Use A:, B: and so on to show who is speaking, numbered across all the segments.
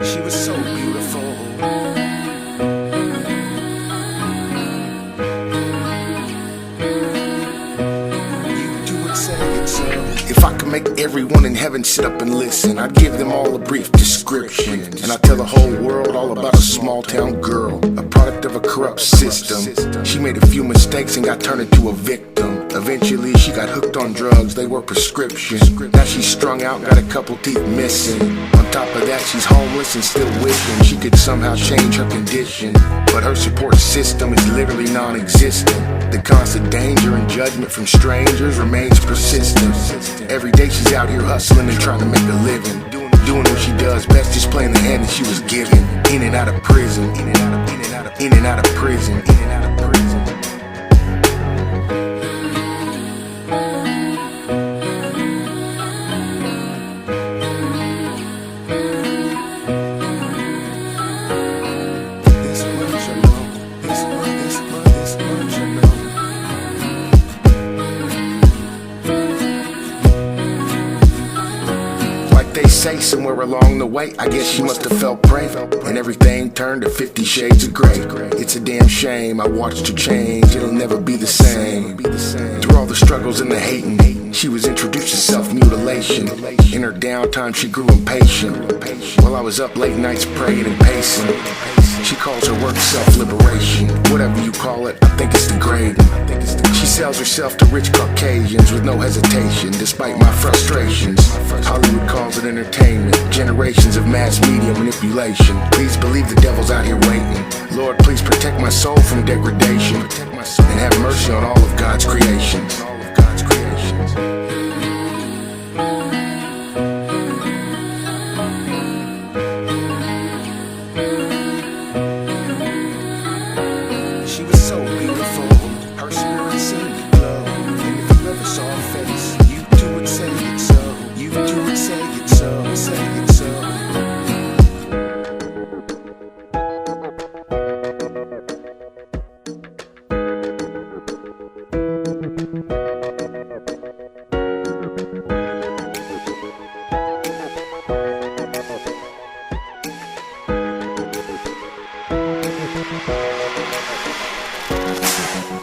A: She was so beautiful. You do it, say it so. If I could make everyone in heaven sit up and listen, I'd give them all a brief description, and I'd tell the whole world all about a small town girl, a product of a corrupt system. She made a few mistakes and got turned into a victim. Eventually she got hooked on drugs, they were prescription. Now she's strung out, got a couple teeth missing. On top of that, she's homeless and still wishing she could somehow change her condition. But her support system is literally non-existent. The constant danger and judgment from strangers remains persistent. Every day she's out here hustling and trying to make a living, doing what she does best, just playing the hand that she was given. In and out of prison, in and out of prison, in and out of prison. They say somewhere along the way, I guess she must have felt prey, and everything turned to 50 shades of gray. It's a damn shame, I watched her change, it'll never be the same. Through all the struggles and the hating, she was introduced to self-mutilation. In her downtime she grew impatient, while I was up late nights praying and pacing. She calls her work self-liberation. Whatever you call it, I think it's degrading. She sells herself to rich Caucasians with no hesitation, despite my frustrations. Hollywood calls it entertainment, generations of mass media manipulation. Please believe the devil's out here waiting. Lord, please protect my soul from degradation, and have mercy on all of God's creations. She was so beautiful, her spirit seemed to glow. And if you ever saw her face, you do it, say it so. You do it, say it so, say it so.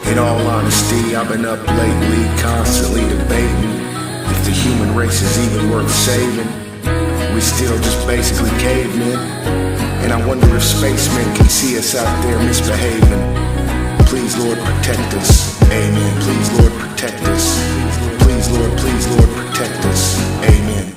A: In all honesty, I've been up lately, constantly debating if the human race is even worth saving. We still just basically cavemen, and I wonder if spacemen can see us out there misbehaving. Please, Lord, protect us. Amen. Please, Lord, protect us. Please, Lord, protect us. Amen.